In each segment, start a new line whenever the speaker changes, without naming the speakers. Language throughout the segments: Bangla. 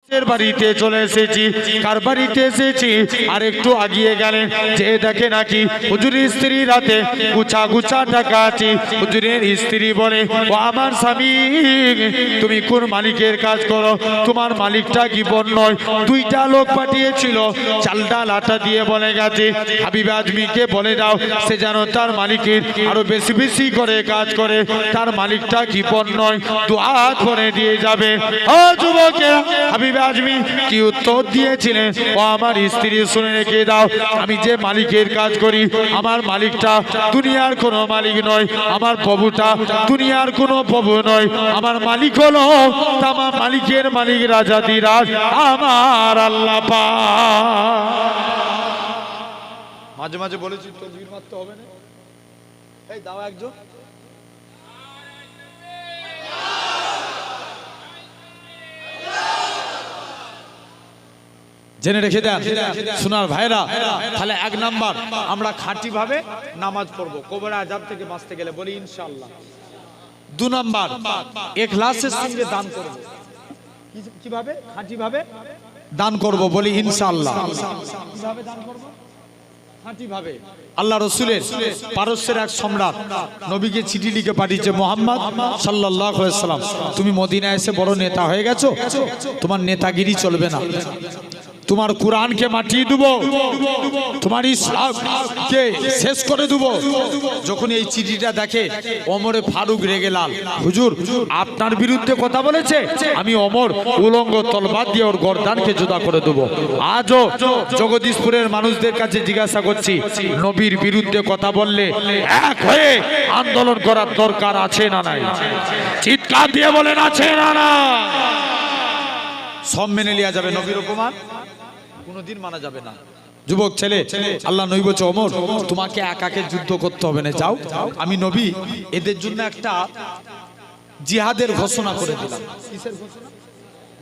বাড়িতে চলে এসেছি। কার বাড়িতে এসেছি আর একটু আগিয়ে গেলেন যে দেখে নাকি হুজুরের স্ত্রী রাতে গুছা গুছা টাকা আছে। হুজুরের স্ত্রী বলে, ও আমার স্বামী, তুমি কোন মালিকের কাজ করো? তোমার মালিকটা কি বন নয়? দুইটা লোক পাঠিয়েছিল, চাল ডাল আটা দিয়ে বলে গেছে হাবিব আজমিকে বলে দাও সে যেন তার মালিকের আরো বেশি বেশি করে কাজ করে। তার মালিকটা কি বন নয়, দুআ করে দিয়ে যাবে। ও যুবকেরা, হাবিব আজমি কি উত্তর দিয়েছিলেন? ও আমার স্ত্রী, শুনে রেখে দাও, আমি যে মালিকের কাজ করি আমার মালিকটা দুনিয়ার কোনো মালিক নয়, আমার প্রভুটা দুনিয়ার কোনো প্রভু নয়। আমার মালিক হলো তামাম মালিকের মালিক, রাজাদিরাজ আমার আল্লাহ পাক। মাঝে মাঝে বলেছি তকবীর মারতে হবে না। এই দাও একজন। জেনে রেখে দেন সোনার ভাইরা, তাহলে এক নাম্বার আমরা খাঁটি ভাবে নামাজ পড়বো কবর আযাব থেকে বাঁচতে গেলে, বলি ইনশাআল্লাহ। দু নাম্বার ইখলাসের সঙ্গে দান করব। কিভাবে? খাঁটি ভাবে দান করব, বলি ইনশাআল্লাহ। কিভাবে দান করব? খাঁটি ভাবে। আল্লাহ রাসূলের পারস্যের এক সম্রাট নবীকে চিঠি লিখে পাঠিয়েছে, মুহাম্মদ সাল্লাল্লাহু আলাইহি ওয়াসাল্লাম, তুমি মদিনায় এসে বড় নেতা হয়ে গেছো, তোমার নেতাগিরি চলবে না, তোমার কোরআনকে মাটিয়ে দেব, তোমার ইসলামকে শেষ করে দেব। যখন এই চিঠিটা দেখে ওমরে ফারুক রেগে লাল, হুজুর আপনার বিরুদ্ধে কথা বলেছে, আমি ওমর উলঙ্গ তলবাদ দিয়ে ওর গর্দানকে জুদা করে দেব। আজও জগদীশপুরের মানুষদের কাছে জিজ্ঞাসা করছি, নবীর বিরুদ্ধে কথা বললে এক হয়ে আন্দোলন করার দরকার আছে না নাই? চিৎকার দিয়ে বলেন আছে না না? সব মেনে নেওয়া যাবে, নবীর অপমান কোনদিন মানা যাবে না। যুবক ছেলে, আল্লাহ নবী বলছে, ওমর তোমাকে একাকে যুদ্ধ করতে হবে না, যাও, আমি নবী এদের জন্য একটা জিহাদের ঘোষণা করে দিলাম। কিসের ঘোষণা?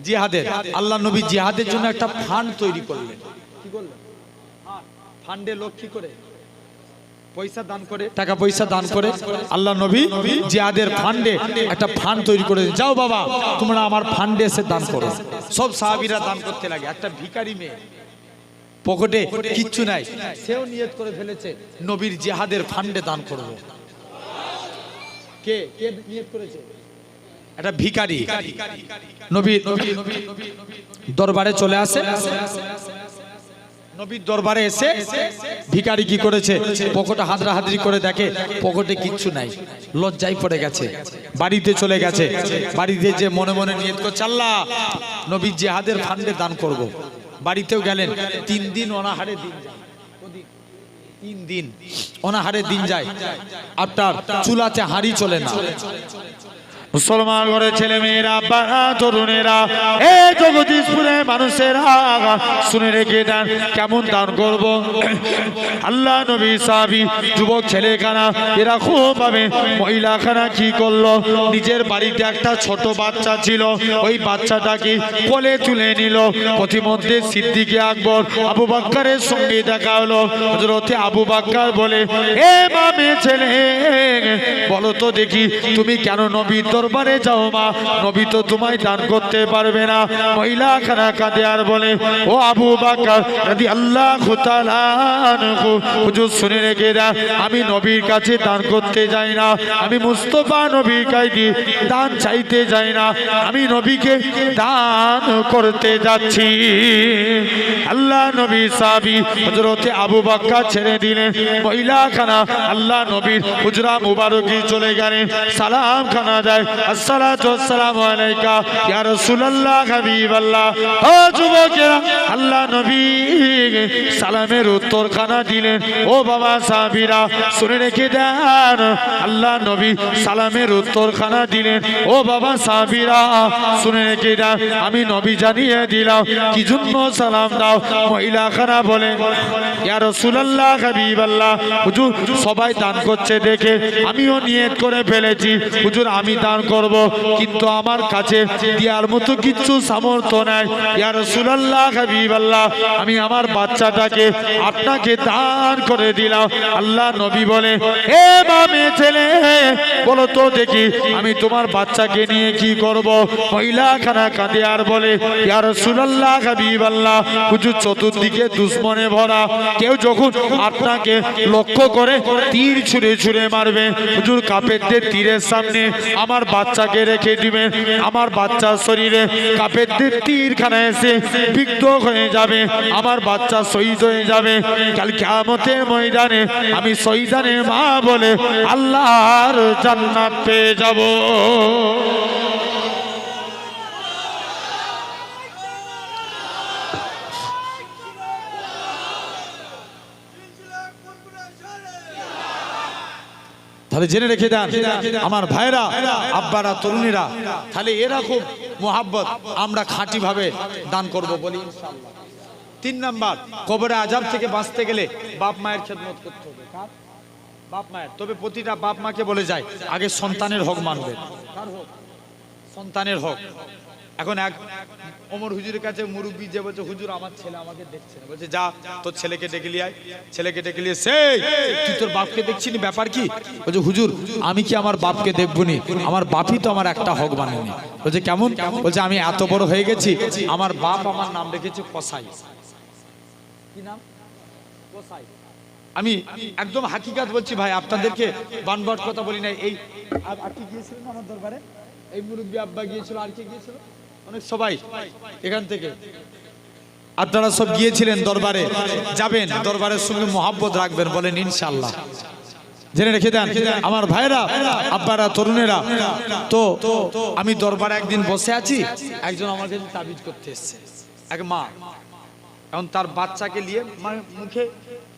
জিহাদের। আল্লাহ নবী জিহাদের জন্য একটা ফান্ড তৈরি করলেন। কি করলেন? ফান্ডে লোক কি করে? পয়সা দান করে, টাকা পয়সা দান করে। আল্লাহ নবী জিহাদের ফান্ডে একটা ফান্ড তৈরি করে, যাও বাবা তোমরা আমার ফান্ডে এসে দান করো। সব সাহাবীরা দান করতে লাগে। একটা ভিখারি মেয়ে, পকেটে কিচ্ছু নাই, সেও নিয়ত করে ফেলেছে নবীর জিহাদের ফান্ডে দান করব। কে কে নিয়ত করেছে? একটা ভিখারি নবীর দরবারে চলে আসে। নবীর দরবারে এসে ভিখারি কি করেছে? পকেটে হাতড়াহাতড়ি করে দেখে পকেটে কিচ্ছু নাই, লজ্জায় পড়ে গেছে, বাড়িতে চলে গেছে। বাড়িতে যে মনে মনে নিয়ত করছে, আল্লাহ নবীর জিহাদের ফান্ডে দান করব। বাড়িতেও গেলেন, 3 দিন অনাহারে দিন যায়। 3 দিন অনাহারে দিন যায়। আপনার চুলাতে হাঁড়ি চলে না। মুসলমান ঘরে ছেলে মেয়েরা, বাবা তরুণেরা, এই জগদীশপুরের মানুষেরা শুনে রেখে দেন কেমন দান করব। আল্লাহ নবী সাহাবী যুবক ছেলেখানা এরা খুব ভাবে মহিলাখানা কি করলো, নিজের বাড়িতে একটা ছোট বাচ্চা ছিল, ওই বাচ্চাটাকে কোলে তুলে নিল। প্রতিমধ্যে সিদ্দিকে আকবর আবু বকরের সঙ্গে দেখা হলো। হযরতে আবু বকর বলে, এ মামে ছেলে বলো তো দেখি তুমি কেন নবী দরবারে যাও? মা নবী তো তোমায় দান করতে পারবে না। মহিলা খানা কাঁদে আর বলে, ও আবু বকর রাদিয়াল্লাহু তাআলা আনহু, হুজুর শুনে রেখে দাও, আমি নবীর কাছে দান করতে যাই না, আমি মুস্তাফা নবীর কাছে দান চাইতে যাই না, আমি নবীকে দান করতে যাচ্ছি। আল্লাহ নবী সাহাবী হযরতে আবু বকর ছেড়ে দিলেন মহিলা খানা। আল্লাহ নবীর হুজরা মুবারকি চলে গেলেন। সালাম খানা যায়, আসসালাতু ওয়াসসালামু আলাইকা ইয়া রাসূলুল্লাহ হাবিবাল্লাহ। ও যুবকেরা, আল্লাহ নবী সালামের উত্তর খানা দিলেন। ও বাবা সাহাবীরা শুনে রেখে দেন, আল্লাহ নবী সালামের উত্তর খানা দিলেন। ও বাবা সাহাবীরা শুনে রেখে দেন, আমি নবী জানিয়ে দিলাম কি জন্য সালাম দাও। মহিলা খানা বলে, ইয়া রাসূলুল্লাহ হাবিবাল্লাহ, হুজুর সবাই দান করছে দেখে আমিও নিয়ত করে ফেলেছি, হুজুর আমি দান দান করব, কিন্তু আমার কাছে দেওয়ার মতো কিছু সামর্থ্য নাই। ইয়া রাসূলুল্লাহ, হাবিবাল্লাহ, আমি আমার বাচ্চাটাকে আপনাকে দান করে দিলাম। আল্লাহ নবী বলে, হে মা মেয়ে ছেলে, বলো তো দেখি আমি তোমার বাচ্চাকে নিয়ে কি করব? মহিলাখানা কাঁদে আর বলে, ইয়া রাসূলুল্লাহ, হাবিবাল্লাহ, হুজুর চতুর্দিকে দুশমনে ভরা, কেউ যখন আপনাকে লক্ষ্য করে তীর ছুঁড়ে ছুঁড়ে মারবে, হুজুর কাফেরদের তীরের সামনে আমার বাচ্চাকে রেখে দিবেন। আমার বাচ্চার শরীরে কাফেরদের তীরখানা এসে বিদ্ধ হয়ে যাবে, আমার বাচ্চা শহীদ হয়ে যাবে। কাল কিয়ামতের ময়দানে আমি শহীদানের মা বলে আল্লাহর জান্নাত পেয়ে যাব। তাহলে জেনে রেখে দেন আমার ভাইরা, আব্বারা, তরুণীরা, তাহলে এরকম মোহাব্বত আমরা খাঁটি ভাবে দান করব বলি ইনশাআল্লাহ। 3 নাম্বার, কবরে আযাব থেকে বাঁচতে গেলে বাপ মায়ের খেদমত করতে হবে। কার? বাপ মায়ের। তবে প্রতিটা বাপ মাকে বলে যায় আগে সন্তানের হক মানবে। কার হক? সন্তানের হক। এখন এক ওমর হুজুরের কাছে মুরব্বি যে বলছে, হুজুর আমার ছেলে আমাকে দেখছে না, বলছে যা তোর ছেলেকে ডেকে লিয়ে আয়। ছেলেকে ডেকে লিয়ে, সেই তুই তোর বাপকে দেখছিনি, ব্যাপার কি? বলছে হুজুর আমি কি আমার বাপকে দেখবনি, আমার বাপই তো আমার একটা হক মানেনি। বলছে কেমন? বলছে আমি এত বড় হয়ে গেছি, আমার বাপ আমার নাম রেখেছে কসাই। কি নাম? কসাই। আমি একদম হাকিকাত বলছি ভাই, আপনাদেরকে বানবাট কথা বলি না। এই আর কি গিয়েছিলেন আমার দরবারে? এই মুরব্বী আব্বা গিয়েছিল, আর কি গিয়েছিল? অনেক সবাই এখান থেকে আপনারা সব গিয়েছিলেন দরবারে। যাবেন, দরবারের সঙ্গে মোহাব্বত রাখবেন, বলেন ইনশাআল্লাহ। জেনে রেখে দেন আমার ভাইরা, আব্বারা, তরুণেরা। তো আমি দরবারে একদিন বসে আছি, একজন আমার কাছে তাবিজ করতে এসেছে, এক মা। এখন তার বাচ্চাকে নিয়ে মুখে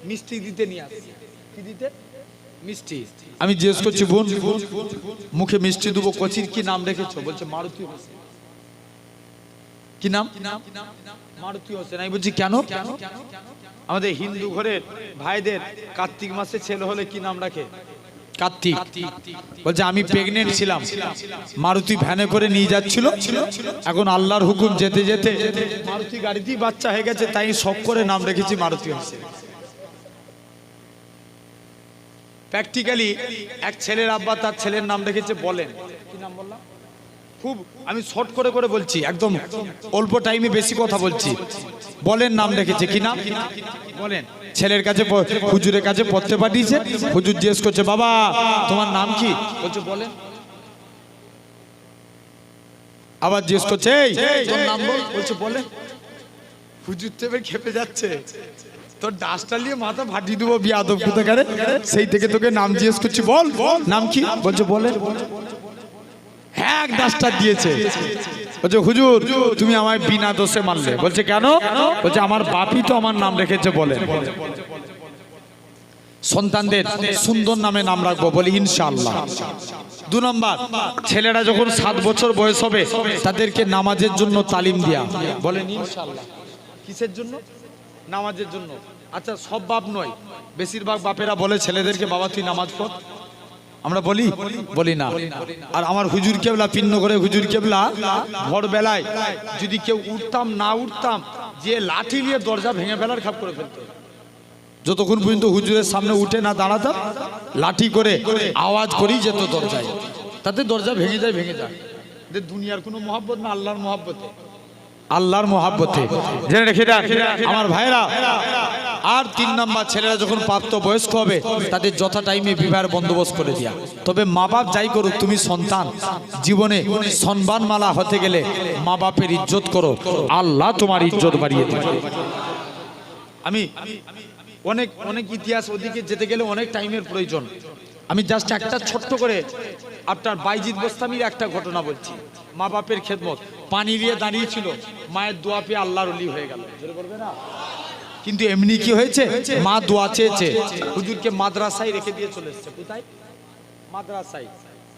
মিষ্টি দিতে নিয়ে আসছে। কি দিতে? মিষ্টি। আমি জিজ্ঞেস করছি, বোন মুখে মিষ্টি দেবো, কচির কি নাম রেখেছো? বলছে মারুতি হোসেন। কি নাম? মারুতি হোসেন। আমি বলছি কেন? আমাদের হিন্দু ঘরের ভাইদের কার্তিক মাসে ছেলে হলে কি নাম রাখে? কার্তিক। বলছে আমি প্রেগনেন্ট ছিলাম, মারুতি ভ্যানে করে নিয়ে যাচ্ছিল, এখন আল্লাহর হুকুম যেতে যেতে মারুতি গাড়িতেই বাচ্চা হয়ে গেছে, তাই শখ করে নাম রেখেছি মারুতি হোসেন। প্র্যাকটিক্যালি এক ছেলের আব্বা তার ছেলের নাম রেখেছে বলেন। কি নাম বললাম? খুব আমি শর্ট করে করে বলছি, একদম অল্প টাইমে বেশি কথা বলছি। বলেন নাম রেখেছে। কি নাম? বলেন। ছেলের কাছে হুজুরের কাছে পড়তে পাঠিয়েছে, হুজুর জিজ্ঞেস করছে বাবা তোমার নাম কি? বলছে বলেন। আবার জিজ্ঞেস করছে এই তোর নাম বল। বলছে বলেন। হুজুর তো এবার খেপে যাচ্ছে, তোর ডাস্টটা নিয়ে মাথা ফাটিয়ে দেবো বিয়াদব কোথাকারে, সেই থেকে তোকে নাম জিজ্ঞেস করছি, বল নাম কি? বলছে বলেন। হ্যাঁ ডাস্টার দিয়েছে। বলছে হুজুর তুমি আমায় বিনা দোষে মারলে। বলছে কেন? বলছে আমার বাপই তো আমার নাম রেখেছে বলেন। সন্তানদের সুন্দর নামে নাম রাখবো বলি ইনশাআল্লাহ। 2 নম্বর, ছেলেরা যখন 7 বছর বয়স হবে তাদেরকে নামাজের জন্য তালিম দেয়া, বলেন ইনশাআল্লাহ। কিসের জন্য? নামাজের জন্য। আচ্ছা সব বাপ নয়, বেশিরভাগ বাপেরা বলে ছেলেদেরকে বাবা তুই নামাজ পড়। আমরা বলি? বলি না। আর আমার হুজুর কেবলা পিন্ন করে, হুজুর কেবলা ভোরবেলায় যদি কেউ উঠতাম না উঠতাম, যে লাঠি নিয়ে দরজা ভেঙে ফেলার খাপ করে ফেলতো। যতক্ষণ পর্যন্ত হুজুরের সামনে উঠে না দাঁড়াতাম, লাঠি করে আওয়াজ করেই যেত দরজায়, তাতে দরজা ভেঙে যায়। দুনিয়ার কোনো মহব্বত না, আল্লাহর মহব্বতে। আল্লাহর মহব্বতে জেনে রেখে দেন আমার ভাইরা। আর 3 নম্বর, ছেলেরা যখন প্রাপ্ত বয়স্ক হবে তাদের যথা টাইমে বিবাহের বন্দোবস্ত করে দিয়া। তবে মা বাপ যাই করুক, তুমি সন্তান জীবনে সম্মানমালা হতে গেলে মা বাপের ইজ্জত করো, আল্লাহ তোমার ইজ্জত বাড়িয়ে দেবে। আমি অনেক ইতিহাস, ওদিকে যেতে গেলে অনেক টাইমের প্রয়োজন। আমি জাস্ট একটা ছোট্ট করে আপনার বাইজিদ বোস্তামির একটা ঘটনা বলছি। মা বাপের খেদমত, পানি নিয়ে দাঁড়িয়েছিল, মায়ের দোয়া পেয়ে আল্লাহর ওলি হয়ে গেল। কিন্তু এমনি কি হয়েছে, মা দোয়া চেয়েছে, হুজুরকে মাদ্রাসায় রেখে দিয়ে চলে এসেছে। কোথায়?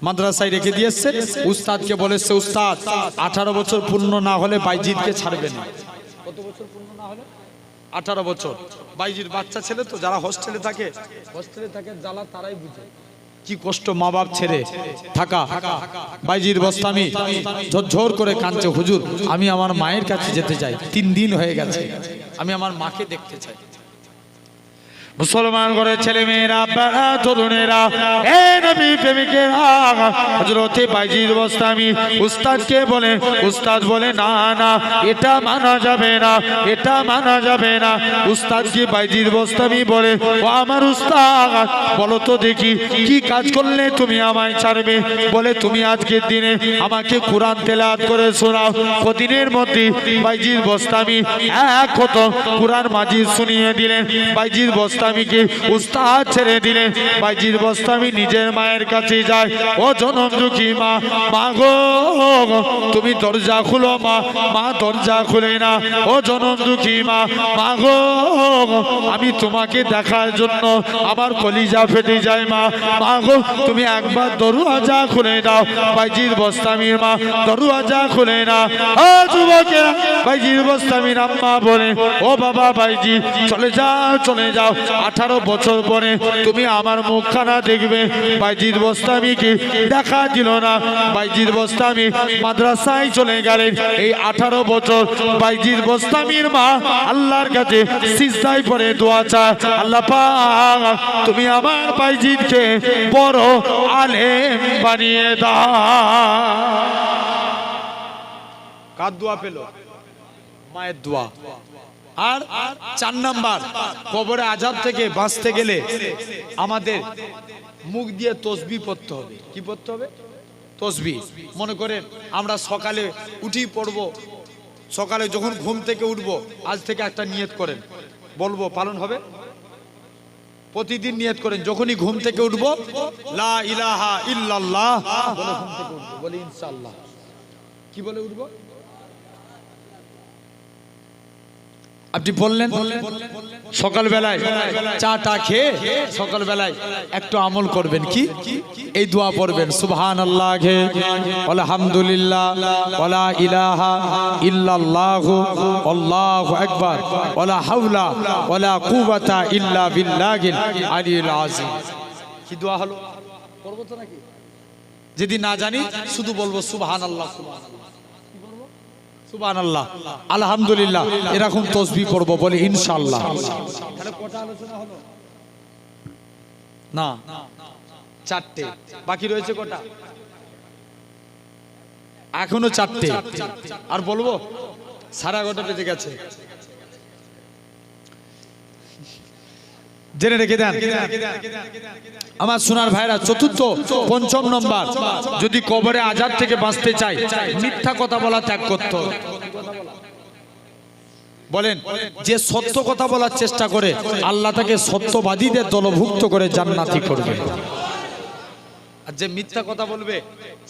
মাদ্রাসায় রেখে দিয়ে এসেছে। উস্তাদকে বলেছে উস্তাদ 18 বছর পূর্ণ না হলে বাইজিদকে ছাড়বে না। কত বছর পূর্ণ না হলে? 18 বছর। বাইজির বাচ্চা ছেলে তো, যারা হোস্টেলে থাকে জ্বালা তারাই বুঝে। কি কষ্ট মা বাপ ছেড়ে থাকা। বাইজির বস্তামি ঝরঝর করে কাঁদছে, হুজুর আমি আমার মায়ের কাছে যেতে চাই, 3 দিন হয়ে গেছে, আমি আমার মাকে দেখতে চাই। মুসলমান ঘরের ছেলে মেয়েরা, তরুণেরা, এ নবী প্রেমিকেরা, হযরতে বাইজির বস্তামি উস্তাদকে বলে, উস্তাদ বলে না না এটা মানা যাবে না, এটা মানা যাবে না। উস্তাদকে বাইজির বস্তামি বলে, ও আমার উস্তাদ বলো তো দেখি কি কাজ করলে তুমি আমায় ছাড়বে? বলে তুমি আজকের দিনে আমাকে কোরআন তেলাওয়াত করে শোনাও। কদিনের মধ্যে বাইজির বস্তামি এক খতম কোরআন মাজিদ শুনিয়ে দিলেন। বাইজির বস্তামিকে উস্তাদ ছেড়ে দিলেন। বাইজির বস্তামি নিজের মায়ের কাছে যায়, ও জনম দুঃখী মা, মা গো তুমি দরজা খুলো মা, মা দরজা খুলে না। ও জনম দুঃখী মা, মা গো আমি তোমাকে দেখার জন্য আমার কলিজা ফেটে যায় মা, মা গো তুমি একবার দরওয়াজা খুলে দাও। বাইজির বস্তামির মা দরওয়াজা খুলে না। ও যুবকেরা, বাইজির বস্তামির আম্মা বলে, ও বাবা বাইজি চলে যাও, চলে যাও, 18 বছর পরে তুমি আমার মুখখানা দেখবে। বাইজির বস্তামিকে দেখা দিল না। বাইজির বস্তামি মাদ্রাসায় চলে গেলেন। এই 18 বছর বাইজির বস্তামির মা আল্লাহর কাছে সিজদায় পড়ে দোয়া চায়, আল্লাহ পাক তুমি আমার বাইজিকে বড় আলেম বানিয়ে দাও। কার দোয়া পেল? মায়ের দোয়া। আর 4 নাম্বার, কবরে আযাব থেকে বাঁচতে গেলে আমাদের মুখ দিয়ে তসবিহ পড়তে হবে। কি পড়তে হবে? তসবিহ। মনে করেন আমরা সকালে উঠি পড়ব, সকালে যখন ঘুম থেকে উঠব, আজ থেকে একটা নিয়ত করেন, বলবো পালন হবে। প্রতিদিন নিয়ত করেন, যখনই ঘুম থেকে উঠব লা ইলাহা ইল্লাল্লাহ বলে ঘুম থেকে উঠব, বলে ইনশাআল্লাহ। কি বলে উঠব? আপনি বললেন সকালবেলায় চাটা খেয়ে সকালবেলায় একটু আমল করবেন। কি? এই দোয়া পড়বেন, সুবহানাল্লাহ, আলহামদুলিল্লাহ, ওয়ালা ইলাহা ইল্লাল্লাহ, আল্লাহু আকবার, ওয়ালা হাওলা ওয়ালা কুওয়াতা ইল্লা বিল্লাহিল আলিয়্যিল আযীম। কি দোয়া হলো? পড়বো তো নাকি? যদি না জানি শুধু বলবো সুবহানাল্লাহ, সুবহানাল্লাহ, সুবহানাল্লাহ, আলহামদুলিল্লাহ, এরকম তাসবিহ পড়ব, বলে ইনশাআল্লাহ। তাহলে কটা আলোচনা হলো? না, 4টে বাকি রয়েছে। কটা? এখনো 4টে। আর বলবো 11:30 বেজে গেছে। জেনে রেখে দেন আমার সোনার ভাইরা। চতুর্থ, 5ম নম্বর, যদি কবরে আযাব থেকে বাঁচতে চাই মিথ্যা কথা বলা ত্যাগ করতে হবে। বলেন, যে সত্য কথা বলার চেষ্টা করে আল্লাহ তাকে সত্যবাদীদের দলভুক্ত করে জান্নাতি করবে। আর যে মিথ্যা কথা বলবে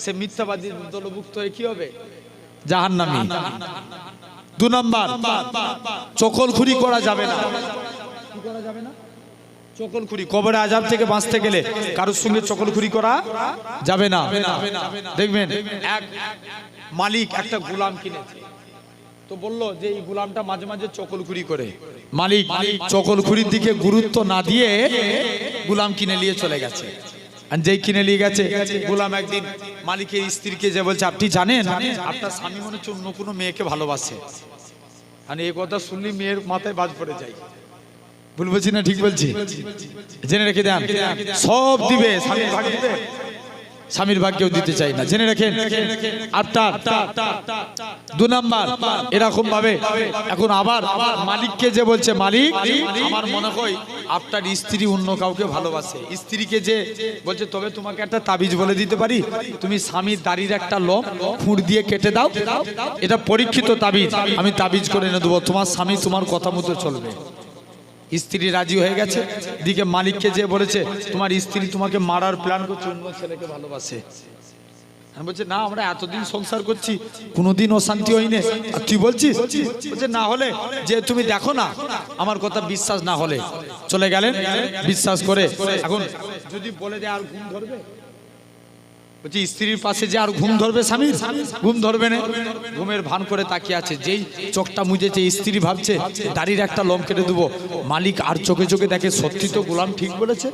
সে মিথ্যাবাদীর দলভুক্ত হয়ে কি হবে? জাহান্নামী। 2 নম্বর, চকলখুরি করা যাবে না। কি করা যাবে না? চকলখুরি। কবরে আযাব থেকে বাঁচতে গেলে কারোর সঙ্গে চকলখুরি করা যাবে না। দেখবেন এক মালিক একটা গোলাম কিনেছে, তো বললো যে এই গোলামটা মাঝে মাঝে চকলখুরি করে। মালিক চকলখুরির দিকে গুরুত্ব না দিয়ে গোলাম কিনে নিয়ে চলে গেছে। আর যেই কিনে নিয়ে গেছে, গোলাম একদিন মালিকের স্ত্রীকে যে বলছে, আপনি জানেন আপনার স্বামী মনে হচ্ছে অন্য কোনো মেয়েকে ভালোবাসে। আর এই কথা শুনলি মেয়ের মাথায় বাজ পড়ে যায়। ভুল বলছি না ঠিক বলছি? জেনে রেখে দেন, সব দিবে, স্বামীর ভাগ দিবে, স্বামীর ভাগ কেউ দিতে চাই না। জেনে রাখেন। আপনার 2 নাম্বার, এরকম ভাবে এখন আবার মালিককে যে বলছে, মালিক আমার মনে হয় আপনার স্ত্রী অন্য কাউকে ভালোবাসে। স্ত্রীকে যে বলছে, তবে তোমাকে একটা তাবিজ বলে দিতে পারি, তুমি স্বামীর দাড়ির একটা লোম ফুঁড় দিয়ে কেটে দাও, এটা পরীক্ষিত তাবিজ, আমি তাবিজ করে এনে দেবো, তোমার স্বামী তোমার কথা মতো চলবে। স্ত্রী রাজি হয়ে গেছে। দিকে মালিককে যে বলেছে, তোমার স্ত্রী তোমাকে মারার প্ল্যান করছে, অন্য ছেলেকে ভালোবাসে। আমি বলছি, না আমরা এতদিন সংসার করছি কোনোদিন অশান্তি হয়নি, আর তুই বলছিস? বলছে, না হলে যে তুমি দেখো না, আমার কথা বিশ্বাস না হলে। চলে গেলেন বিশ্বাস করে। এখন যদি বলে দেয় আর ঘুম ধরবে? বলছি স্ত্রীর পাশে যে আর ঘুম ধরবে? স্বামীর ঘুম ধরবে না। ঘুমের ভান করে তাকিয়ে আছে। যেই চোখটা মুজেছে, স্ত্রী ভাবছে দাড়ির একটা লোম কেটে দেবো। মালিক আর চোখে চোখে দেখে, সত্যি তো গোলাম ঠিক বলেছে,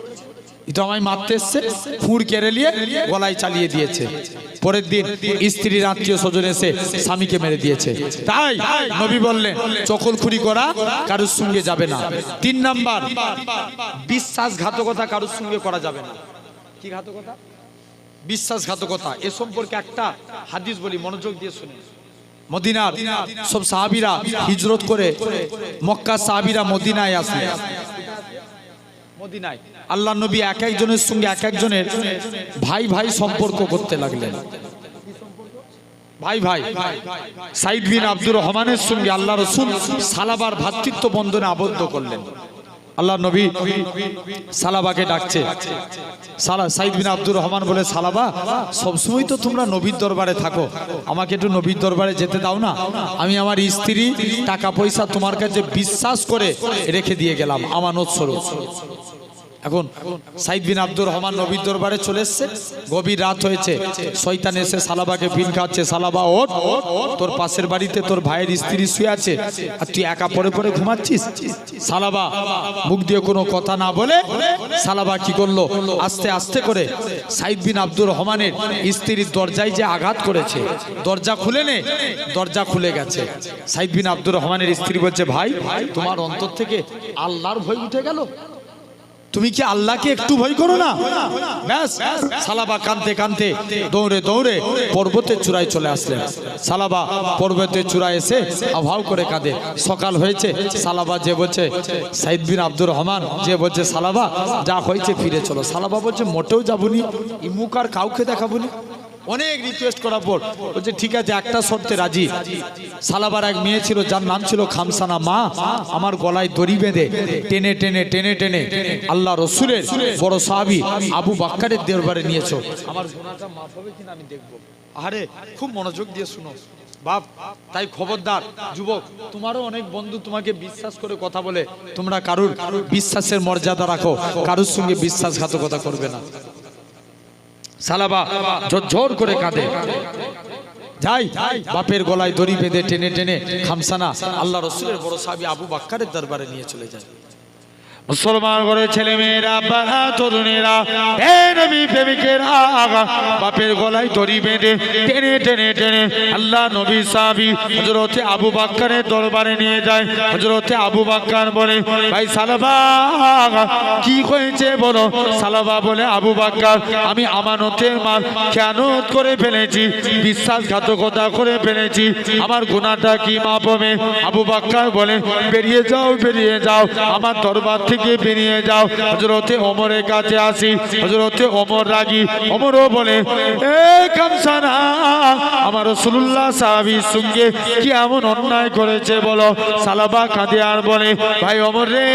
তো আমায় মারতে এসছে, ফুঁড় কেড়ে নিয়ে গলায় চালিয়ে দিয়েছে। পরের দিন স্ত্রীর আত্মীয় স্বজন এসে স্বামীকে মেরে দিয়েছে। তাই নবী বললেন চকলখুরি করা কারোর সঙ্গে যাবে না। 3 নাম্বার, বিশ্বাসঘাতকতা কারোর সঙ্গে করা যাবে না। কি ঘাতকতা? বিশ্বাসঘাতকতা। এ সম্পর্কে একটা হাদিস বলি, মনোযোগ দিয়ে শুনুন। মদিনার সব সাহাবীরা হিজরত করে, মক্কা সাহাবীরা মদিনায় আসলেন। মদিনায় আল্লাহ নবী এক একজনের সঙ্গে এক একজনের ভাই ভাই সম্পর্ক করতে লাগলেন। ভাই ভাই সাইদ বিন আব্দুর রহমানের সঙ্গে আল্লাহ রসুল সালাবার ভ্রাতৃত্ব বন্ধনে আবদ্ধ করলেন। আল্লাহ নবী সালাবাকে ডাকছে। সাইদ বিন আব্দুর রহমান বলে, সালাবা সবসময় তো তোমরা নবীর দরবারে থাকো, আমাকে একটু নবীর দরবারে যেতে দাও না। আমি আমার স্ত্রী টাকা পয়সা তোমার কাছে বিশ্বাস করে রেখে দিয়ে গেলাম আমানত স্বরূপ। এখন সাইদ বিন আব্দুর রহমান নবীর দরবারে চলে এসছে। গভীর রাত হয়েছে, শয়তান এসে সালাবাকে পিন খাচ্ছে। সালাবা ওঠ, তোর পাশের বাড়িতে তোর ভাইয়ের স্ত্রী শুয়ে আছে আর তুই একা পড়ে পড়ে ঘুমাচ্ছিস। সালাবা মুখ দিয়ে কোনো কথা না বলে সালাবা কি করলো, আস্তে আস্তে করে সাইদ বিন আব্দুর রহমানের স্ত্রীর দরজায় যে আঘাত করেছে, দরজা খুলে নে, দরজা খুলে গেছে। সাইদ বিন আব্দুর রহমানের স্ত্রী বলছে, ভাই তোমার অন্তর থেকে আল্লাহর ভয় উঠে গেল? তুমি কি আল্লাহকে একটু ভয় করো না? ব্যাস। সালাবা কাঁদতে কাঁদতে দৌড়ে দৌড়ে পর্বতের চূড়ায় চলে আসলেন। সালাবা পর্বতের চূড়ায় এসে আভাও করে কাঁদে। সকাল হয়েছে, সালাবা যে বলছে, সাইদ বিন আব্দুর রহমান যে বলছে, সালাবা যা হয়েছে ফিরে চলো। সালাবা বলছে, মোটেও যাবনি, ইমুক আর কাউকে দেখাবনি। অনেক রিকোয়েস্ট করার পর বলছে, ঠিক আছে, একটা শর্তে রাজি। সালাবার এক মেয়ে ছিল যার নাম ছিল খামসানা। মা, আমার গলায় দড়ি বেঁধে টেনে টেনে টেনে টেনে আল্লাহ রসুলের বড় সাহাবী আবু বাক্কারের দরবারে নিয়েছো। আমার গুনাহটা মাফ হবে কিনা আমি দেখবো। আরে খুব মনোযোগ দিয়ে শুনো বাপ। তাই খবরদার যুবক, তোমারও অনেক বন্ধু তোমাকে বিশ্বাস করে কথা বলে, তোমরা কারুর বিশ্বাসের মর্যাদা রাখো, কারুর সঙ্গে বিশ্বাসঘাতকতা করবে না। সালাবা ঝরঝর করে কাঁদে। যাই বাপের গলায় দড়ি বেঁধে টেনে টেনে খামসানা আল্লাহ রসুলের বড় সাহাবী আবু বাক্কারের দরবারে নিয়ে চলে যায়। মুসলমান করে ছেলে মেয়েরা, বাবা তরুণেরা, হে নবী প্রেমিকেরা, বাপের গলায় দড়ি বেঁধে টেনে টেনে টেনে আল্লাহ নবী সাহাবী হযরতে আবু বাক্কারের দরবারে নিয়ে যায়। হযরতে আবু বাক্কার বলে, ভাই সালাবা কি হয়েছে বলো। সালাবা বলে, আবু বাক্কার আমি আমানতের মাল খেয়ানত করে ফেলেছি, বিশ্বাসঘাতকতা করে ফেলেছি, আমার গুনাহটা কি মাপ হবে? আবু বাক্কার বলে, বেরিয়ে যাও, বেরিয়ে যাও, আমার দরবার থেকে বেরিয়ে যাও। হযরতে ওমরের কাছে আসি। হযরতে ওমর রাগী। ওমরও বলে, এ খামসানা, আমার রাসূলুল্লাহ সাহাবীর সঙ্গে কি এমন অন্যায় করেছে বলো। সালাবা কাঁদে আর বলে, ভাই ওমর রে,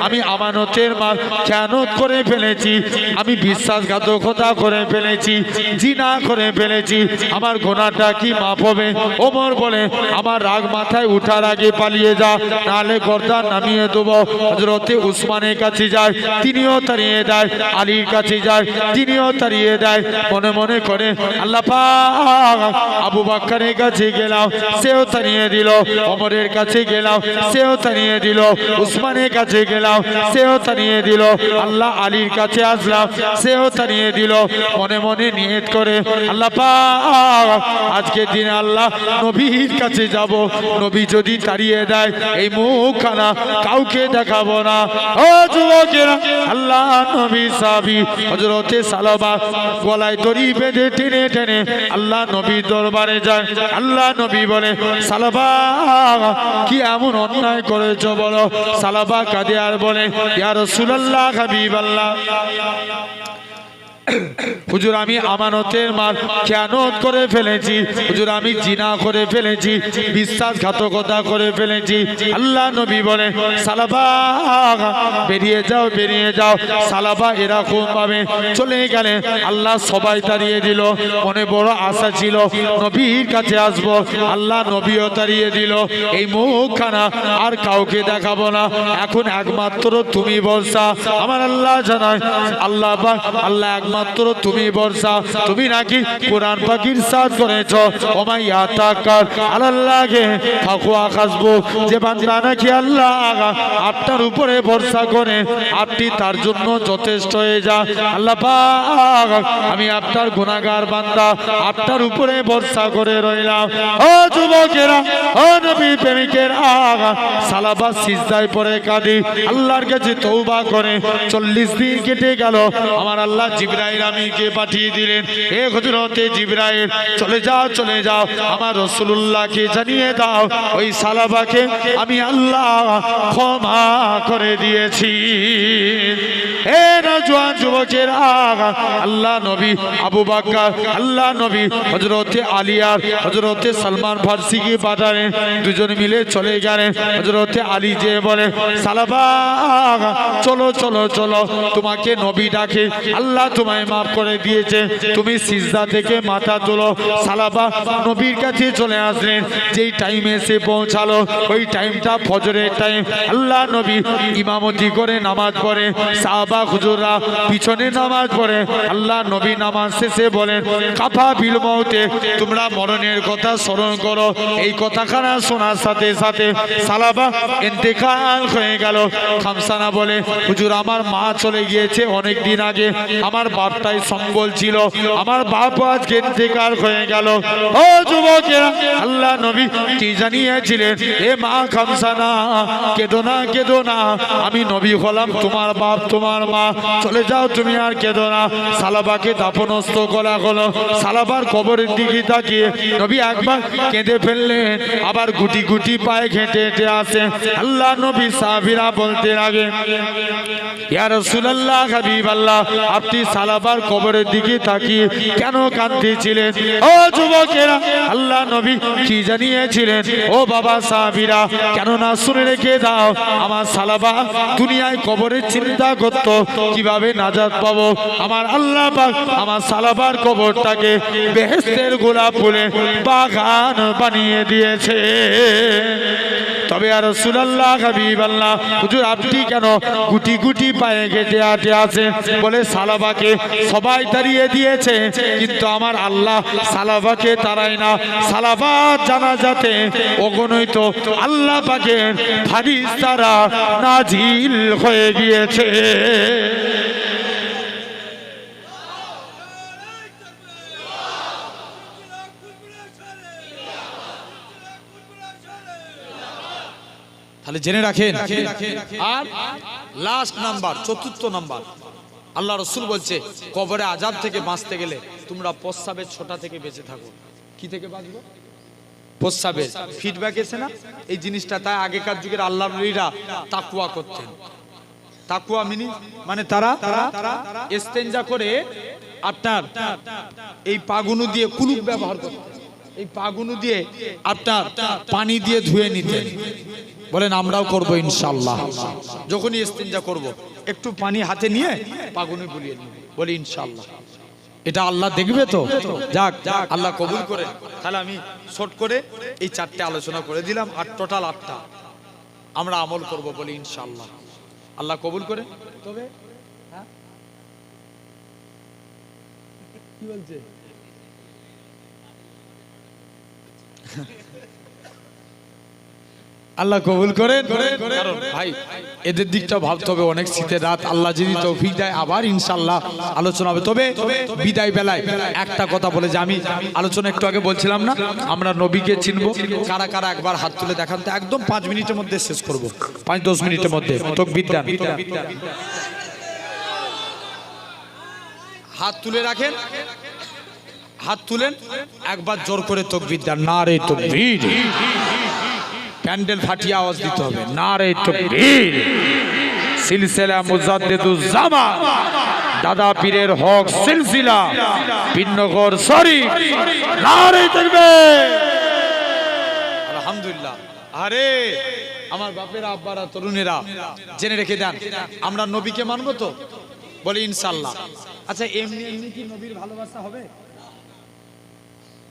আমি আমানতের মাল খেয়ানত করে ফেলেছি, আমি বিশ্বাসঘাতকতা করে ফেলেছি, জিনা করে ফেলেছি, আমার গুনাহটা কি মাফ হবে? ওমর বলে, আমার রাগ মাথায় উঠার আগে পালিয়ে যা, নাহলে গর্দান নামিয়ে দেবো। হযরতে উসমানের কাছে যায়, তিনিও তাড়িয়ে দেয়। আলীর কাছে যায়, তিনিও তাড়িয়ে দেয়। মনে মনে করে, আল্লাহ পাক, আবু বাক্কারের কাছে গেলাম, সেও তাড়িয়ে দিল। ওমরের কাছে গেলাম, সেও তাড়িয়ে দিল। উসমানের কাছে গেলাম, সেও তাড়িয়ে দিল। আল্লাহ আলীর কাছে আসলাম, সেও তাড়িয়ে দিল। মনে মনে নিয়ত করে, আল্লাহ পাক, আজকের দিনে আল্লাহ নবীর কাছে যাব, নবী যদি তাড়িয়ে দেয় এই মুখখানা কাউকে দেখাবো না। ও যুবকেরা, আল্লাহ নবী সাহাবী হযরতে সালাবা গলায় দড়ি বেঁধে টেনে টেনে আল্লাহ নবীর দরবারে যায়। আল্লাহ নবী বলে, সালাবা কি এমন অন্যায় করেছো বলো। সালাবা কাঁদে আর বলে, ইয়া রাসূলুল্লাহ, হাবিবাল্লাহ, হুজুর আমি আমানতের মাল খেয়ানত করে ফেলেছি, হুজুর আমি জিনা করে ফেলেছি, বিশ্বাসঘাতকতা করে ফেলেছি। আল্লাহ নবী বলে, সালাবা বেরিয়ে যাও, বেরিয়ে যাও। সালাবা এরকম ভাবে চলে গেলে আল্লাহ সবাই তাড়িয়ে দিল। মনে বড় আশা ছিল নবীর কাছে আসবো, আল্লাহ নবীও তাড়িয়ে দিল। এই মুখখানা আর কাউকে দেখাবো না, এখন একমাত্র তুমি বর্ষা। আমার আল্লাহ জানায়, আল্লাহ একমাত্র একমাত্র তুমি ভরসা। তুমি নাকি কোরআন পাক ইরশাদ করেছো, ওমা ইয়াতাকার আলাল্লাহি ফাহুয়া হাসবুক, যে বান্দা নাকি আল্লাহ আপনার উপরে ভরসা করে আপনি তার জন্য যথেষ্ট হয়ে যা। আল্লাহ পাক আমি আপনার গুনাহগার বান্দা, আপনার উপরে ভরসা করে রইলাম। ও যুবকেরা, ও নবী প্রেমিকেরা, সালাবা সিজদায় পড়ে কাঁদি, আল্লাহর কাছে তওবা করে 40 দিন কেটে গেল। আমার আল্লাহ জিবরাইল আমিনকে পাঠিয়ে দিলেন, হে হযরতে জিবরাইল চলে যাও, চলে যাও, আমার রাসূলুল্লাহকে জানিয়ে দাও ওই সালাবাকে আমি আল্লাহ ক্ষমা করে দিয়েছি। হে নওজোয়ান যুবকেরা, আল্লাহ নবী আবু বকর, আল্লাহ নবী হযরতে আলী আর হযরতে সালমান ফারসিকে পাঠালেন, দুজন মিলে চলে গেলেন। হযরতে আলী যে বলে, সালাবা চলো চলো চলো, তোমাকে নবী ডাকে, আল্লাহ তোমায় মাফ করে দিয়েছে, তুমি সিজদা থেকে মাথা তোলো। সালাবা নবীর কাছে চলে আসলেন। যেই টাইমে এসে পৌঁছালো ওই টাইমটা ফজরের টাইম। আল্লাহ নবী ইমামতি করে নামাজ পড়ে, সাহাবা হুজুররা পিছনে নামাজ পড়ে। আল্লাহ নবী নামাজ শেষে বলেন, কাফা বিল মউতে, তোমরা মরণের কথা স্মরণ করো। এই কথাখানা শোনার সাথে সাথে সালাবা ইন্তেকাল হয়ে গেল। খামসানা বলে, হুজুর আমার মা চলে গিয়েছে অনেক দিন আগে, আমার বাপটাই সম্বল ছিল, আমার বাপ আজকে ইন্তেকাল হয়ে গেল। ও যুবকেরা, আল্লাহ নবী কি জানিয়েছিলেন, এ মা খামসানা কেঁদো না, কেঁদো না, আমি নবী হলাম তোমার বাপ তোমার মা, চলে যাও তুমি আর কেঁদো না। সালাবাকে দাফনস্থ করা হলো। সালাবার কবরের দিকে তাকিয়ে নবী একবার কেঁদে ফেললেন, আবার গুটি গুটি পায়ে হেঁটে হেঁটে আসে। আল্লাহ নবী সাহাবীরা বলতে লাগে, ইয়া রাসূলুল্লাহ, হাবিবাল্লাহ, আপনি সালাবার কবরের দিকে তাকিয়ে কেন কাঁদতেছিলেন? ও যুবকেরা, আল্লাহ নবী কি জানিয়েছিলেন, ও বাবা সাহাবীরা, কেন না শুনে রেখে দাও, আমার সালাবা দুনিয়ায় কবরের চিন্তা করত কিভাবে নাজাত পাবো। আমার আল্লাহ পাক আমার সালাবার কবরটাকে বেহেশতের গোলাপ ফুলে বাগান বানিয়ে দিয়েছে। তবে আর রাসূলুল্লাহ, হাবিবাল্লাহ, হুজুর আপনি কেন গুটি গুটি পায়ে হেঁটে হেঁটে আসেন? বলে, সালাবাকে সবাই তাড়িয়ে দিয়েছে, কিন্তু আমার আল্লাহ সালাবাকে তাড়ায় না। সালাবার জানাজাতে অগণিত আল্লাহ পাকের ফারিস্তারা নাজিল হয়ে গিয়েছে। তাহলে জেনে রাখেন। আর লাস্ট নাম্বার, চতুর্থ নাম্বার, আল্লাহ রসুল বলছে কবরে আযাব থেকে বাঁচতে গেলে তোমরা প্রস্রাবের ছোটা থেকে বেঁচে থাকো। কি থেকে বাঁচবো? প্রস্রাবের ফিডব্যাক এসে না এই জিনিসটা। তাই আগেকার যুগের আল্লাহর ওলিরা তাকওয়া করতেন। তাকওয়া মানে তারা ইস্তেঞ্জা করে আপনার এই পাগুনু দিয়ে কুলুপ ব্যবহার করতেন। এই পাগুনু দিয়ে আপনার পানি দিয়ে ধুয়ে নিতেন। বলেন আমরাও করব ইনশাআল্লাহ। যখনই ইস্তেঞ্জা করব একটু পানি হাতে নিয়ে পাগুনি বুলিয়ে নিব, বলি ইনশাআল্লাহ। এটা আল্লাহ দেখবে তো? যাক আল্লাহ কবুল করে। তাহলে আমি শর্ট করে এই 4টে আলোচনা করে দিলাম, আর টোটাল 8টা আমরা আমল করব, বলি ইনশাআল্লাহ। আল্লাহ কবুল করে। তবে কি বলছে? আল্লাহ কবুল করেন। কারণ ভাই এদের দিকটা ভাবতে হবে, অনেক শীতের রাত, আল্লাহ যদি তৌফিক দেয় আবার ইনশাআল্লাহ আলোচনা হবে। তবে বিদায় বেলায় একটা কথা বলে যে, আমি আলোচনা একটু আগে বলছিলাম না, আমরা নবীকে চিনবো। কারা কারা একবার হাত তুলে দেখান তো, একদম 5 মিনিটের মধ্যে শেষ করব, 5-10 মিনিটের মধ্যে। তাকবীর দেন, হাত তুলে রাখেন, হাত তুলেন, একবার জোর করে তাকবীর দেন। নারে তাকবীর। প্যান্ডেল ফাটিয়ে আওয়াজ দিতে হবে, নারে তাকবীর। সিলসিলা মুজাদ্দিদুজ জামান দাদা পীরের হক সিলসিলা বিনগর শরীফ, নারে তাকবীর। আলহামদুলিল্লাহ। আরে আমার বাপেরা, আব্বারা, তরুণেরা জেনে রেখে দেন, আমরা নবীকে মানবো তো? বলি ইনশাআল্লাহ। আচ্ছা, এমনি এমনি কি নবীর ভালোবাসা হবে?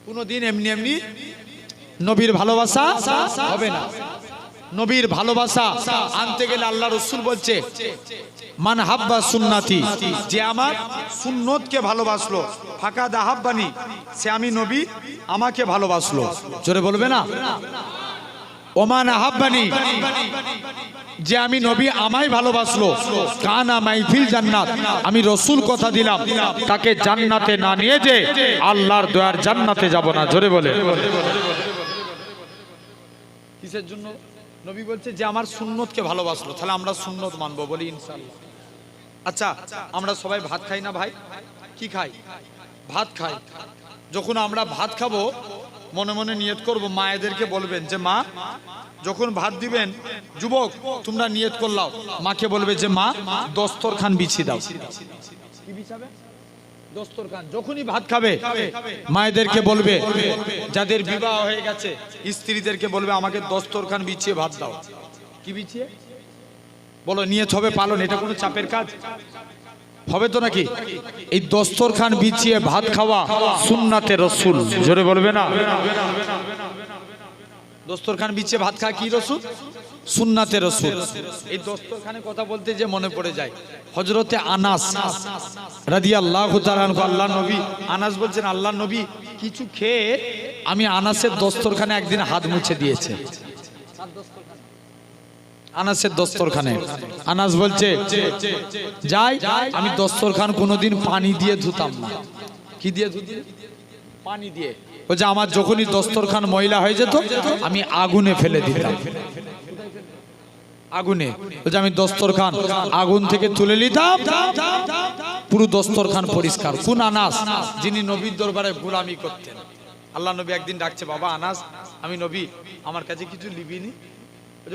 কোনদিন এমনি এমনি নবীর ভালোবাসা হবে না। নবীর ভালোবাসা আনতে গেলে আল্লাহ রাসূল বলছে মান হাব্বা সুন্নতি, যে আমার সুন্নতকে ভালোবাসলো, ফাকাদ আহাব্বানি, সে আমি নবী আমাকে ভালোবাসলো। জোরে বলবে না? ওমান আহাব্বানি, যে আমি নবী আমায় ভালোবাসলো, কানা মাইফিল জান্নাত, আমি রাসূল কথা দিলাম তাকে জান্নাতে না নিয়ে যে আল্লাহর দয়ার জান্নাতে যাব না। জোরে বলে। কিসের জন্য? নবী বলছে যে আমার সুন্নতকে ভালোবাসলো, তাহলে আমরা সুন্নত মানবো, বলি ইনশাআল্লাহ। আচ্ছা, আমরা সবাই ভাত খাই না ভাই? কি খাই? ভাত খাই। যখন আমরা ভাত খাবো মনে মনে নিয়ত করব, মায়েদেরকে বলবেন যে মা যখন ভাত দিবেন, যুবক তোমরা নিয়ত করলাও, মাকে বলবে যে মা দস্তরখান বিছিয়ে দাও। কি বিছাবে? দস্তরখান। যখনই ভাত খাবে মায়েদেরকে বলবে, যাদের বিবাহ হয়ে গেছে স্ত্রীদেরকে বলবে আমাকে দস্তরখান বিছিয়ে ভাত দাও। কি বিছিয়ে? বলো, নিয়ত হবে পালন, এটা কোনো চাপের কাজ হবে তো নাকি? এই দস্তরখান বিছিয়ে ভাত খাওয়া সুন্নাতে রাসূল। জোরে বলবে না? দস্তরখান বিছিয়ে ভাত খাওয়া কি রাসূল? সুন্নাতে রাসূল। এই দস্তরখানে কথা বলতে যে মনে পড়ে যায় হযরতে আনাস রাদিয়াল্লাহু তাআলা আনহু, আল্লাহর নবী, আনাস বলছেন আল্লাহর নবী কিছু খেয়ে আমি আনাসের দস্তরখানে একদিন হাত মুছে দিয়েছে। আনাসের দস্তরখানে আনাস বলছে যাই আমি দস্তরখান কোনোদিন পানি দিয়ে ধুতাম না। কি দিয়ে ধুতি? পানি দিয়ে। বলছে আমার যখনই দস্তরখান ময়লা হয়ে যেত আমি আগুনে ফেলে দিতাম। আগুনে। বলছে আমি দস্তরখান আগুন থেকে তুলে নিতাম, পুরো দস্তরখান পরিষ্কার। কোন আনাস? যিনি নবীর দরবারে গোলামি করতেন। আল্লাহ নবী একদিন ডাকছে, বাবা আনাস, আমি নবী, আমার কাছে কিছু লিবিনি?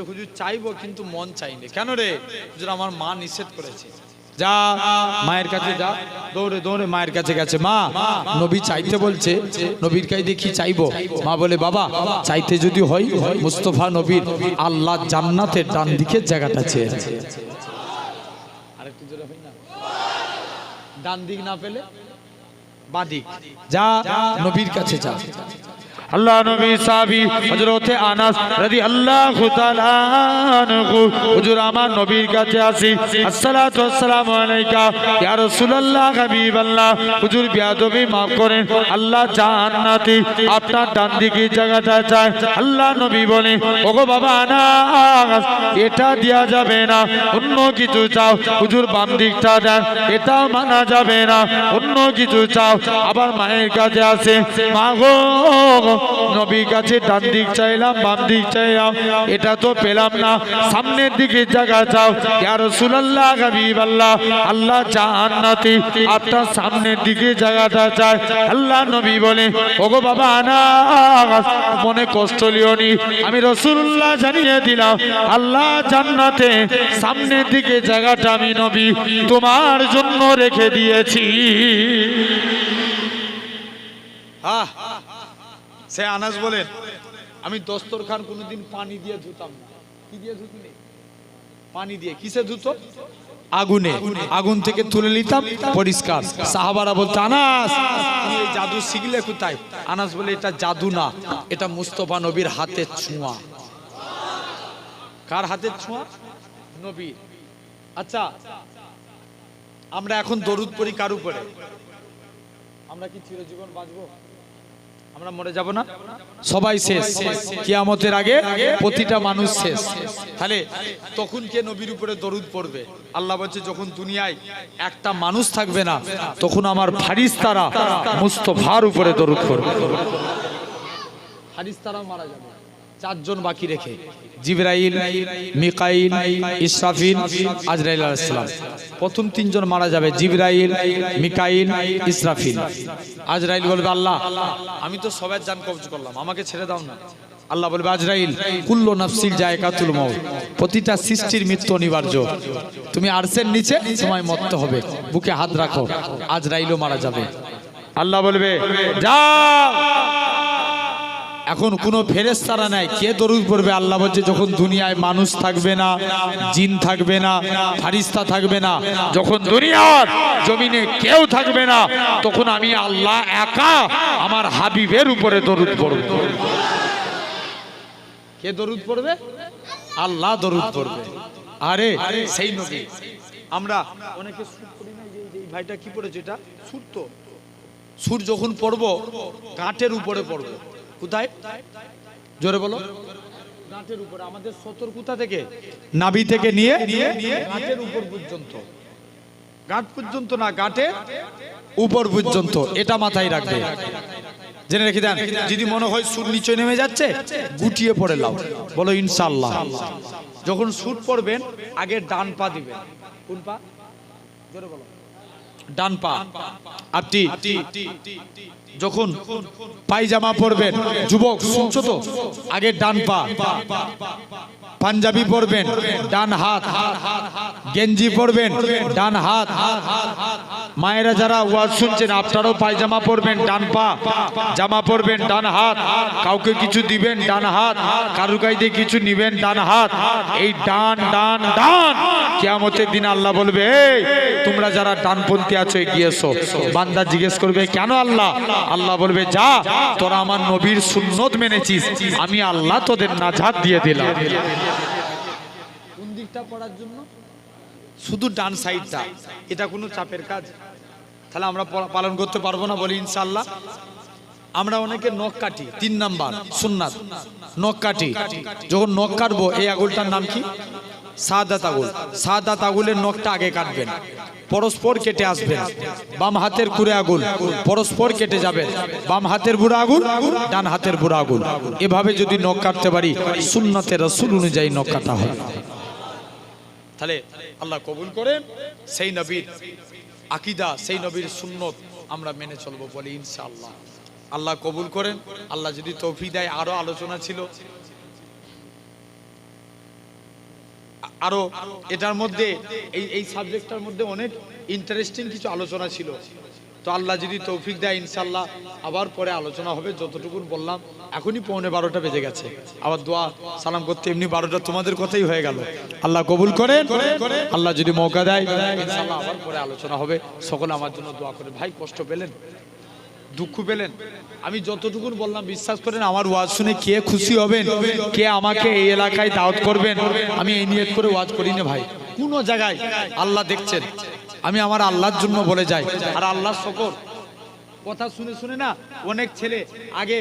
হুজুর চাইবো কিন্তু মন চাইনি। কেন রে? হুজুর আমার মা নিষেধ করেছে। যা মায়ের কাছে যা। দৌড়ে দৌড়ে মায়ের কাছে গেছে, মা নবী চাইতে বলছে, নবীর কাছে দেখি চাইবো। মা বলে বাবা চাইতে যদি হয় মুস্তাফা নবীর আল্লাহ জান্নাতের ডান দিকের জায়গাটা চেয়েছে। আরেকটু জোরে হয় না? ডান দিক না পেলে বাঁ দিক। যা নবীর কাছে যা। আল্লাহ নবী সাহাবী হযরতে আনাস রাদিয়াল্লাহু তাআলা আনহু, হুজুর আমার নবীর কাছে আসি, আসসালাতু ওয়াসসালামু আলাইকা ইয়া রাসূলুল্লাহ হাবিবাল্লাহ, হুজুর বিয়াদবি maaf করেন, আল্লাহ জান্নাতে আপনার ডান দিকে জায়গাটা চায়। আল্লাহ নবী বলে, ওগো বাবা আনাস, এটা দেয়া যাবে না, অন্য কিছু চাও। হুজুর বাম দিকটা দেন, এটাও মানা যাবে না, অন্য কিছু চাও। আবার মায়ের কাছে আসে, মা গো নবীর কাছে ডান দিক চাইলাম, বাম দিক চাইলাম, এটা তো পেলাম না, সামনের দিকে জায়গা চাও। ইয়া রাসূলুল্লাহ হাবিবাল্লাহ, আল্লাহ জান্নাতে আপনার সামনের দিকে জায়গাটা চায়। আল্লাহ নবী বলে, ওগো বাবা আনাস, মনে কষ্ট লিওনি, আমি রাসূলুল্লাহ জানিয়ে দিলাম, আল্লাহ জান্নাতে সামনের দিকে জায়গাটা আমি নবী তোমার জন্য রেখে দিয়েছি। সে আনাস বলেন, আমি দস্তরখান কোনোদিন পানি দিয়ে ধুতাম না। কি দিয়ে ধুতনি? পানি দিয়ে। কিসে ধুতো? আগুনে। আগুন থেকে তুলে নিতাম, পরিষ্কার। সাহাবারা বলতো, আনাস তুমি এই জাদু শিখলে কোথায়? আনাস বলে, এটা জাদু না, এটা মুস্তাফা নবীর হাতের ছোঁয়া। কার হাতের ছোঁয়া? নবীর। আচ্ছা, আমরা এখন দরুদ পড়ি কার উপরে? আমরা কি চিরজীবন বাঁচবো? আমরা মরে যাব না? সবাই শেষ, কিয়ামতের আগে প্রতিটা মানুষ শেষ। তাহলে তখন কে নবীর উপরে দরুদ পড়বে? আল্লাহ বলছে, যখন দুনিয়ায় একটা মানুষ থাকবে না তখন আমার ফারিস্তারা মুস্তাফার উপরে দরুদ পড়বে। ফারিস্তারাও মারা যাবে, চারজন বাকি রেখে, জিবরাইল, মিকাইল, ইসরাফিল, আজরাইল আলাইহিস সালাম। প্রথম তিনজন মারা যাবে, জিবরাইল, মিকাইল, ইসরাফিল। আজরাইল বলবে, আল্লাহ আমি তো সবার জান কবজ করলাম, আমাকে ছেড়ে দাও না। আল্লাহ বলবে, আজরাইল, কুল্লু নাফসিন যায়কাতুল মউত, প্রতিটা সৃষ্টির মৃত্যু অনিবার্য, তুমি আরশের নিচে তোমায় মরতে হবে, বুকে হাত রাখো। আজরাইলও মারা যাবে। আল্লাহ বলবে, যাও। এখন কোনো ফেরেশতারা নাই, কে দরুদ পড়বে? আল্লাহ বলছে, যখন দুনিয়ায় মানুষ থাকবে না, জিন থাকবে না, ফারিস্তা থাকবে না, যখন দুনিয়ার জমিনে কেউ থাকবে না, তখন আমি আল্লাহ একা আমার হাবিবের উপরে দরুদ পড়ব। কে দরুদ পড়বে? আল্লাহ দরুদ পড়বে। আরে সেই নবী। আমরা অনেকে সুর করি না, এই ভাইটা কি পড়েছে, এটা সুর। তো সুর যখন পড়বো গাঁটের উপরে পড়বো। কোথায়? জোরে বলো। গাঁটের উপরে। আমাদের সতর্কতা থেকে নাভি থেকে নিয়ে গাঁটের উপর পর্যন্ত, গাঁট পর্যন্ত না, গাঁটের উপর পর্যন্ত, এটা মাথায় রাখবে। জেনে রেখে দেন, যদি মনে হয় সুর নিচে নেমে যাচ্ছে গুটিয়ে পড়ে লাও, বলো ইনশাআল্লাহ। যখন সুর পড়বেন আগে ডান পা দিবেন। কোন পা? জোরে বলো। ডান পা। আপনি যখন পায়জামা পরবেন, যুবক শুনছো তো, আগে ডান পা। পাঞ্জাবি পরবেন ডান হাত, গেঞ্জি পরবেন ডান হাত। মায়েরা যারা ওয়াজ শুনছেন আপনারাও পায়জামা পরবেন ডান পা, জামা পরবেন ডান হাত, কাউকে কিছু দিবেন ডান হাত, কারুর কাছে দিয়ে কিছু নিবেন ডান হাত। এই ডান ডান ডান, কিয়ামতের দিন আল্লাহ বলবে, এই তোমরা যারা ডানপন্থী আছো এগিয়ে এসো। বান্দা জিজ্ঞেস করবে কেন আল্লাহ? আল্লাহ বলবে, যা, তোরা আমার নবীর সুন্নত মেনেছিস, আমি আল্লাহ তোদের নাজাত দিয়ে দিলাম। কোন দিকটা পড়ার জন্য? শুধু ডান সাইডটা। এটা কোনো চাপের কাজ? তাহলে আমরা পালন করতে পারবো না? বলি ইনশাআল্লাহ। আমরা অনেকে নখ কাটি, 3 নাম্বার সুন্নাত, নখ কাটি। যখন নখ কাটবো, এই আঙুলটার নাম কি? সাদাত আঙুল। সাদাত আঙুলের নখটা আগে কাটবেন, পরস্পর কেটে আসবেন। বাম হাতের কুড়ে আঙুল পরস্পর কেটে যাবে, বাম হাতের বুড়া আঙুল, ডান হাতের বুড়া আঙুল। এভাবে যদি নখ কাটতে পারি, সুন্নতে রাসূল অনুযায়ী নখ কাটা হয়। তাহলে আল্লাহ কবুল করেন। সেই নবীর আকীদা, সেই নবীর সুন্নত আমরা মেনে চলবো, বলি ইনশাআল্লাহ। আল্লাহ কবুল করেন। আল্লাহ যদি তৌফিক দেয়, আরো আলোচনা ছিল, আরো এটার মধ্যে এই সাবজেক্টটার মধ্যে অনেক ইন্টারেস্টিং কিছু আলোচনা ছিল। তো আল্লাহ যদি তৌফিক দেয় ইনশাআল্লাহ আবার পরে আলোচনা হবে। যতটুকু বললাম, এখনই 11:15 বেজে গেছে, আবার দোয়া সালাম করতে এমনি 12টা তোমাদের কথাই হয়ে গেল। আল্লাহ কবুল করেন। আল্লাহ যদি মৌকা দেয় ইনশাআল্লাহ আবার পরে আলোচনা হবে। সকলে আমার জন্য দোয়া করেন। ভাই কষ্ট পেলেন, দুঃখ পেলেন? আমি যতটুকু বললাম বিশ্বাস করেন, আমার ওয়াজ শুনে কে খুশি হবেন, কে আমাকে এই এলাকায় দাওয়াত করবেন, আমি এই নিয়ত করে ওয়াজ করি না ভাই। কোন জায়গায় আল্লাহ দেখছেন, আমি আমার আল্লাহর জন্য বলে যাই। আর আল্লাহর শকর, কথা শুনে শুনে না অনেক ছেলে আগে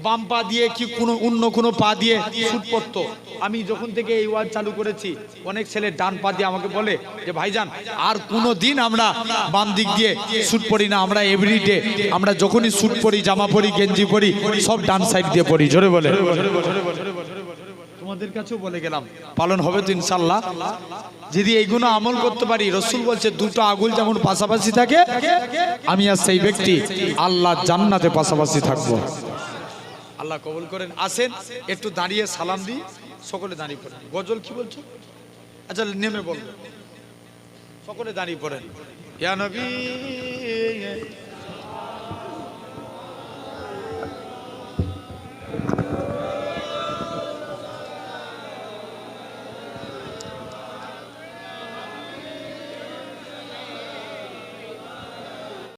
বাম পা দিয়ে কি অন্য কোনো পা দিয়ে শুট পড়তো। আমি যখন থেকে এই ওয়াজ চালু করেছি, অনেক ছেলে ডান পা দিয়ে আমাকে বলে যে ভাইজান, আর কোনো দিন আমরা বাম দিক দিয়ে শুট পড়ি না, আমরা এভরিডে, আমরা যখনই শুট পরি, জামা পরি, গেঞ্জি পরি, সব ডান সাইড দিয়ে পড়ি। জোরে বলে। তোমাদের কাছেও বলে গেলাম, পালন হবে তো ইনশাআল্লাহ। যদি এইগুলো আমল করতে পারি, রাসূল বলছে দুটো আঙুল যেমন পাশাপাশি থাকে, আমি আর সেই ব্যক্তি আল্লাহ জান্নাতে পাশাপাশি থাকবো। আল্লাহ কবুল করেন। আসেন একটু দাঁড়িয়ে সালাম দিই, সকলে দাঁড়িয়ে পড়েন। গজল কি বলছো? আচ্ছা নেমে বলবো, সকলে দাঁড়িয়ে পড়েন। ইয়া নবী